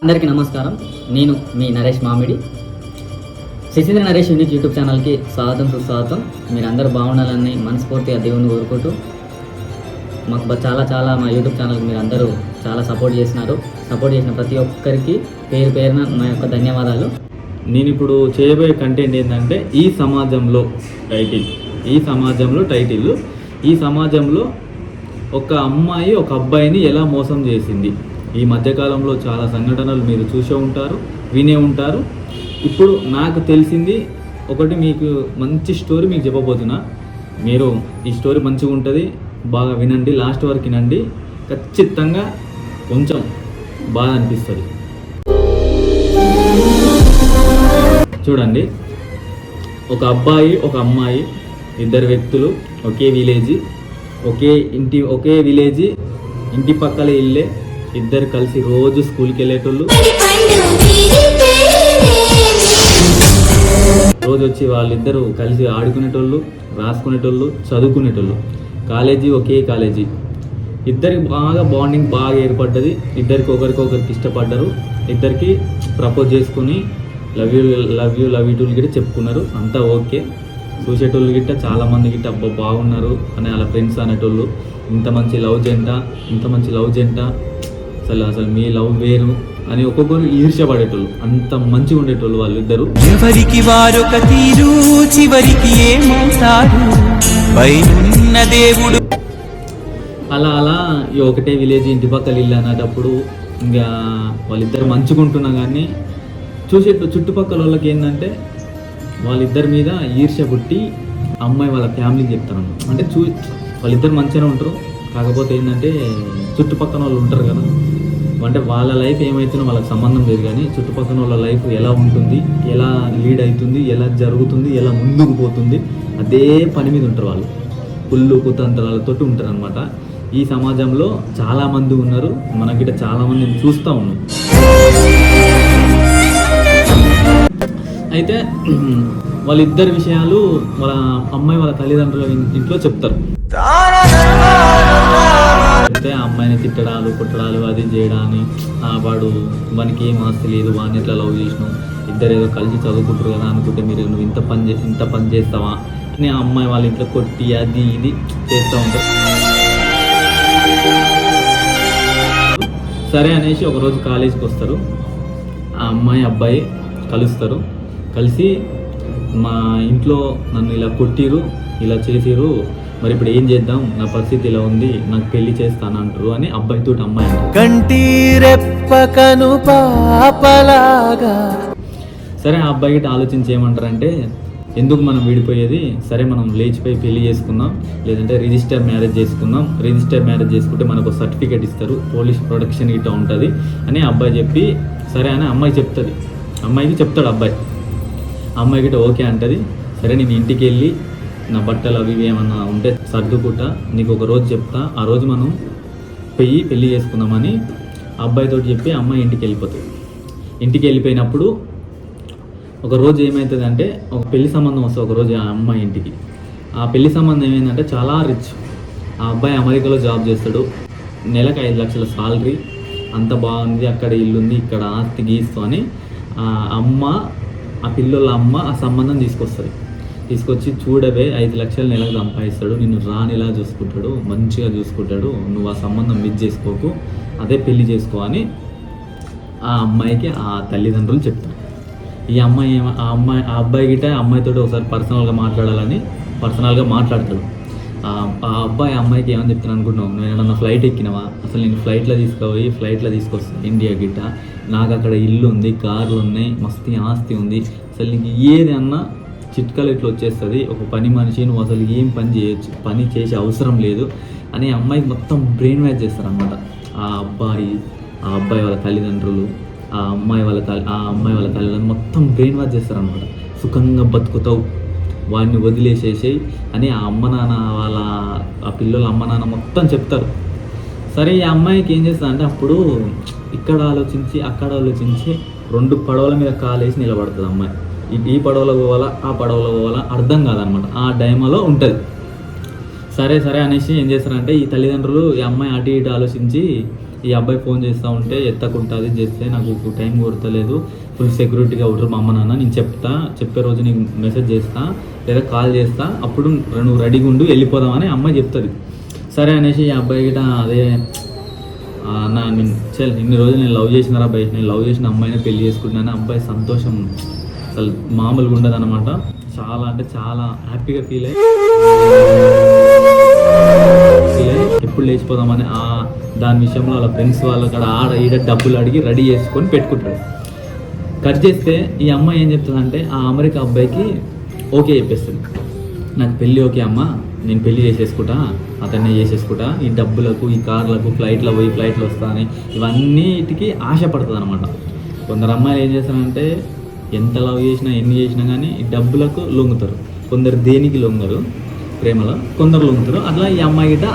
అందరికీ నమస్కారం. నేను మీ నరేష్ మామిడి. శశీంద్ర నరేష్ యూనిక్ యూట్యూబ్ ఛానల్కి స్వాగతం, సుస్వాగతం. మీరందరూ బాగుండాలని మనస్ఫూర్తిగా దేవుని కోరుకుంటూ మాకు చాలా మా యూట్యూబ్ ఛానల్కి మీరు అందరూ చాలా సపోర్ట్ చేసినారు. సపోర్ట్ చేసిన ప్రతి ఒక్కరికి పేరు పేరున మా యొక్క ధన్యవాదాలు. నేను ఇప్పుడు చేయబోయే కంటెంట్ ఏంటంటే ఈ సమాజంలో టైటిల్ ఈ సమాజంలో ఒక అమ్మాయి ఒక అబ్బాయిని ఎలా మోసం చేసింది. ఈ మధ్యకాలంలో చాలా సంఘటనలు మీరు చూసే ఉంటారు, వినే ఉంటారు. ఇప్పుడు నాకు తెలిసింది ఒకటి, మీకు మంచి స్టోరీ మీకు చెప్పబోతున్నా. మీరు ఈ స్టోరీ మంచిగా ఉంటుంది, బాగా వినండి, లాస్ట్ వరకు వినండి. ఖచ్చితంగా కొంచెం బాగా అనిపిస్తుంది. చూడండి, ఒక అబ్బాయి ఒక అమ్మాయి, ఇద్దరు వ్యక్తులు, ఒకే విలేజ్, ఇంటి పక్కల ఇల్లే, ఇద్దరు కలిసి రోజు స్కూల్కి వెళ్ళేటోళ్ళు. రోజు వచ్చి వాళ్ళిద్దరూ కలిసి ఆడుకునేటోళ్ళు, రాసుకునేటోళ్ళు, చదువుకునేటోళ్ళు. ఒకే కాలేజీ. ఇద్దరికి బాగా బాండింగ్ బాగా ఏర్పడ్డది. ఇద్దరికి ఒకరికి ఇష్టపడ్డారు. ఇద్దరికి ప్రపోజ్ చేసుకుని లవ్ యూ గిట్ట చెప్పుకున్నారు. అంతా ఓకే. చూసేటోళ్ళు గిట్ట చాలామంది గిట్ట అబ్బా బాగున్నారు అని వాళ్ళ ఫ్రెండ్స్ అనేటోళ్ళు. ఇంత మంచి లవ్ జంట అసలు మీ లవ్ వేరు అని ఒక్కొక్కరు ఈర్ష్యపడేటోళ్ళు. అంత మంచిగా ఉండేటోళ్ళు వాళ్ళిద్దరు. ఎవరికి వారొక తీరు, చివరికి ఏమవుతారు పైనున్న దేవుడు. అలా ఒకటే విలేజ్, ఇంటి పక్కల ఇల్లు అనేటప్పుడు ఇంకా వాళ్ళిద్దరు మంచుకుంటున్నా కానీ చుట్టుపక్కల వాళ్ళకి ఏంటంటే వాళ్ళిద్దరి మీద ఈర్ష్య పుట్టి అమ్మాయి వాళ్ళ ఫ్యామిలీకి చెప్తారు. అంటే వాళ్ళిద్దరు మంచిగానే ఉంటారు, కాకపోతే ఏంటంటే చుట్టుపక్కల వాళ్ళు ఉంటారు కదా, అంటే వాళ్ళ లైఫ్ ఏమవుతుందో వాళ్ళకి సంబంధం లేదు, కానీ చుట్టుపక్కల వాళ్ళ లైఫ్ ఎలా ఉంటుంది, ఎలా లీడ్ అవుతుంది, ఎలా జరుగుతుంది, ఎలా ముందుకు పోతుంది, అదే పని మీద ఉంటారు వాళ్ళు. కుళ్ళు కుతంత్రాలతో ఉంటారు అనమాట. ఈ సమాజంలో చాలామంది ఉన్నారు, మనకిట చాలామందిని చూస్తూ ఉన్నాం. అయితే వాళ్ళిద్దరి విషయాలు వాళ్ళ అమ్మాయి వాళ్ళ తల్లిదండ్రుల ఇంట్లో చెప్తారు. అయితే ఆ అమ్మాయిని తిట్టడాలు, కొట్టడాలు, అది చేయడాన్ని, వానికి ఏం ఆస్తి లేదు, వాడిని ఎట్లా లవ్ చేసినావు, ఇద్దరు ఏదో కలిసి చదువుకుంటారు కదా అనుకుంటే నువ్వు ఇంత పని చేస్తావా అని ఆ అమ్మాయి వాళ్ళ ఇంట్లో కొట్టి అది ఇది చేస్తూ ఉంటారు. సరే అనేసి ఒకరోజు కాలేజీకి వస్తారు. ఆ అమ్మాయి అబ్బాయి కలుస్తారు. కలిసి మా ఇంట్లో నన్ను ఇలా కొట్టిరు, ఇలా చేసిరు, మరి ఇప్పుడు ఏం చేద్దాం, నా పరిస్థితి ఇలా ఉంది, నాకు పెళ్లి చేస్తానంటారు అని అబ్బాయితో అమ్మాయి కంటి రెప్పకను పాపలాగా. సరే, ఆ అబ్బాయికి ఆలోచించి ఏమంటారంటే, ఎందుకు మనం విడిపోయేది, సరే మనం లేచిపోయి పెళ్లి చేసుకుందాం, లేదంటే రిజిస్టర్ మ్యారేజ్ చేసుకుందాం. రిజిస్టర్ మ్యారేజ్ చేసుకుంటే మనకు సర్టిఫికేట్ ఇస్తారు, పోలీస్ ప్రొటెక్షన్ గిట్ట ఉంటుంది అని అబ్బాయి చెప్పి, సరే అని అమ్మాయికి చెప్తాడు అబ్బాయి. అమ్మాయి గిట్ట ఓకే అంటది. సరే, నేను ఇంటికి వెళ్ళి నా బట్టలు అవి ఏమన్నా ఉంటే సర్దుకుంటా, నీకు ఒక రోజు చెప్తా, ఆ రోజు మనం పెళ్లి చేసుకుందామని అబ్బాయితో చెప్పి అమ్మాయి ఇంటికి వెళ్ళిపోతుంది. ఇంటికి వెళ్ళిపోయినప్పుడు ఒక రోజు ఏమవుతుంది అంటే, ఒక పెళ్లి సంబంధం వస్తుంది ఒకరోజు ఆ అమ్మాయి ఇంటికి. ఆ పెళ్లి సంబంధం ఏమైందంటే చాలా రిచ్. ఆ అబ్బాయి అమెరికాలో జాబ్ చేస్తాడు, నెలకు 5 లక్షల సాలరీ, అంత బాగుంది, అక్కడ ఇల్లుంది, ఇక్కడ ఆస్తి గీస్తూ అని ఆ పిల్లల అమ్మ ఆ సంబంధం తీసుకొచ్చి చూడవే 5 లక్షలు నెలకు సంపాదిస్తాడు, నిన్ను రానిలా చూసుకుంటాడు, మంచిగా చూసుకుంటాడు, నువ్వు ఆ సంబంధం మిస్ చేసుకోకు, అదే పెళ్లి చేసుకో అని ఆ అమ్మాయికి ఆ తల్లిదండ్రులు చెప్తారు. ఆ అబ్బాయి గిట్ట అమ్మాయితో ఒకసారి పర్సనల్గా మాట్లాడతాడు. ఆ అబ్బాయి అమ్మాయికి ఏమని చెప్తాను అనుకుంటున్నావు, నేను ఏమన్నా ఫ్లైట్ ఎక్కినవా, అసలు నేను ఫ్లైట్లో తీసుకొస్తాను ఇండియా గిట్ట, నాకు అక్కడ ఇల్లు ఉంది, కార్లు ఉన్నాయి, మస్తీ ఆస్తి ఉంది, అసలు నీకు ఏది అన్నా చిట్కలు ఇట్లా వచ్చేస్తుంది, ఒక పని మనిషి, నువ్వు అసలు ఏం పని చేయొచ్చు, పని చేసే అవసరం లేదు అని అమ్మాయికి మొత్తం బ్రెయిన్ వాష్ చేస్తారనమాట. ఆ అబ్బాయి వాళ్ళ తల్లిదండ్రులు, ఆ అమ్మాయి వాళ్ళ తల్లిదండ్రులు మొత్తం బ్రెయిన్ వాష్ చేస్తారనమాట. సుఖంగా బతుకుతావు, వాడిని వదిలేసేసేయి అని ఆ అమ్మ నాన్న ఆ పిల్లల అమ్మ నాన్న మొత్తం చెప్తారు. సరే, ఈ అమ్మాయికి ఏం చేస్తుందంటే అప్పుడు ఇక్కడ ఆలోచించి అక్కడ ఆలోచించి 2 పడవల మీద కాలేసి నిలబడుతుంది అమ్మాయి. ఈ పడవలో పోవాలా, ఆ పడవలో పోవాలా అర్థం కాదనమాట. ఆ డైమాలో ఉంటుంది. సరే సరే అనేసి ఏం చేస్తారంటే ఈ తల్లిదండ్రులు ఈ అమ్మాయి అటు ఇటు ఆలోచించి ఈ అబ్బాయి ఫోన్ చేస్తూ ఉంటే ఎత్తకుంటుంది చేస్తే నాకు టైం కొడతలేదు, ఫుల్ సెక్యూరిటీగా ఉంటారు మా అమ్మ నాన్న, నేను చెప్పే రోజు నీకు మెసేజ్ చేస్తా లేదా కాల్ చేస్తా, అప్పుడు నువ్వు రెడీగా ఉండు వెళ్ళిపోదామని అమ్మాయి చెప్తుంది. సరే అనేసి ఈ అబ్బాయి గిట అదే ఇన్ని రోజులు నేను లవ్ చేసినారా అబ్బాయి, నేను లవ్ చేసిన అమ్మాయిని పెళ్లి చేసుకుంటున్నాను, అబ్బాయి సంతోషం అసలు మామూలుగా ఉండదు అనమాట. చాలా అంటే చాలా హ్యాపీగా ఫీల్ అయ్యి ఎప్పుడు లేచిపోదామని దాని విషయంలో వాళ్ళ ఫ్రెండ్స్ వాళ్ళ కాడ ఆడ ఈడ డబ్బులు అడిగి రెడీ చేసుకొని పెట్టుకుంటాడు. కట్ చేస్తే ఈ అమ్మాయి ఏం చెప్తుందంటే ఆ అమెరికా అబ్బాయికి ఓకే చెప్పేస్తుంది, నాకు పెళ్ళి ఓకే అమ్మ, నేను పెళ్ళి చేసేసుకుంటా, అతన్నే చేసేసుకుంటా, ఈ డబ్బులకు ఈ కార్లకు ఫ్లైట్లో పోయి ఫ్లైట్లో వస్తానని ఇవన్నిటికీ ఆశపడుతుంది అనమాట. కొందరు అమ్మాయిలు ఏం చేస్తారంటే ఎంత లవ్ చేసినా ఎన్ని చేసినా కానీ ఈ డబ్బులకు లొంగుతారు, కొందరు దేనికి లొంగరు, ప్రేమలో కొందరు లొంగుతారు. అట్లా ఈ అమ్మాయి గిట్ట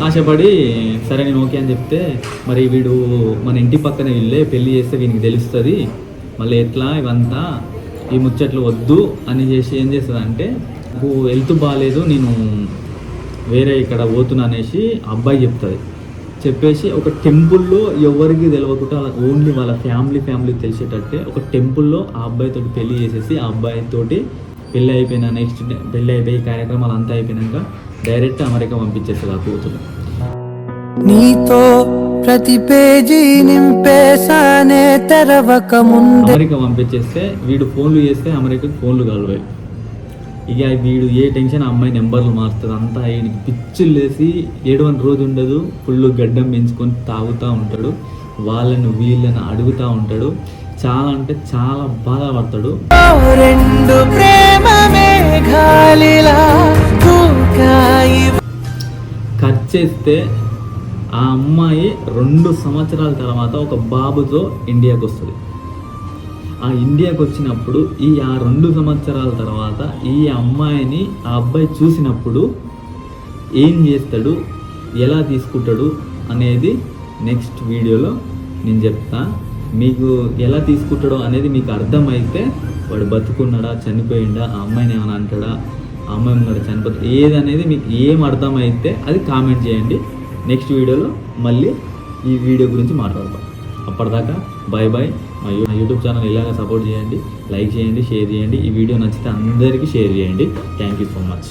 ఆశపడి సరే నేను ఓకే అని చెప్తే మరి వీడు మన ఇంటి పక్కన వెళ్ళే పెళ్ళి చేస్తే వీనికి తెలుస్తుంది, మళ్ళీ ఎట్లా ఇవంతా ఈ ముచ్చట్లు వద్దు అని చేసి ఏం చేస్తుంది అంటే నాకు హెల్త్ బాగాలేదు నేను వేరే ఇక్కడ పోతున్నా అనేసి అబ్బాయి చెప్తుంది. చెప్పేసి ఒక టెంపుల్లో ఎవరికి తెలియకుండా ఓన్లీ వాళ్ళ ఫ్యామిలీ తెలిసేటట్టే ఒక టెంపుల్లో ఆ అబ్బాయితో పెళ్లి చేసేసి ఆ అబ్బాయితోటి పెళ్ళి అయిపోయిన నెక్స్ట్ డే పెళ్ళి అయిపోయి కార్యక్రమాలు అంతా అయిపోయినాక డైరెక్ట్ అమెరికా పంపించేస్తుంది ఆ కూతురు. నీతో ప్రతి పేజీ నింపేసానే తెరవక ముందే అమెరికా పంపించేస్తే వీడు ఫోన్లు చేస్తే అమెరికాకి ఫోన్లు కలవాయి. ఇక వీడు ఏ టెన్షన్ అమ్మాయి నెంబర్లు మారుతుంది, అంతా ఆయనకి పిచ్చులు లేసి 7 రోజు ఉండదు, ఫుల్ గడ్డం పెంచుకొని తాగుతూ ఉంటాడు, వీళ్ళని అడుగుతూ ఉంటాడు, చాలా అంటే చాలా బాధపడతాడు. రెండు ప్రేమ మేఘాలిలా కట్ చేస్తే ఆ అమ్మాయి 2 సంవత్సరాల తర్వాత ఒక బాబుతో ఇండియాకి వస్తుంది. ఆ ఇండియాకి వచ్చినప్పుడు ఆ 2 సంవత్సరాల తర్వాత ఈ అమ్మాయిని ఆ అబ్బాయి చూసినప్పుడు ఏం చేస్తాడు, ఎలా తీసుకుంటాడు అనేది నెక్స్ట్ వీడియోలో నేను చెప్తా. మీకు ఎలా తీసుకుంటాడో అనేది మీకు అర్థమైతే వాడు బతుకున్నాడా చనిపోయిండా, ఆ అమ్మాయిని ఏమైనా అంటాడా, ఆ అమ్మాయి ఉన్నాడా చనిపోతా, ఏదనేది మీకు ఏం అర్థమైతే అది కామెంట్ చేయండి. నెక్స్ట్ వీడియోలో మళ్ళీ ఈ వీడియో గురించి మాట్లాడతాం. అప్పటిదాకా బాయ్ బాయ్. మా యూట్యూబ్ ఛానల్ ఇలాగ సపోర్ట్ చేయండి, లైక్ చేయండి, షేర్ చేయండి. ఈ వీడియో నచ్చితే అందరికీ షేర్ చేయండి. Thank you so much.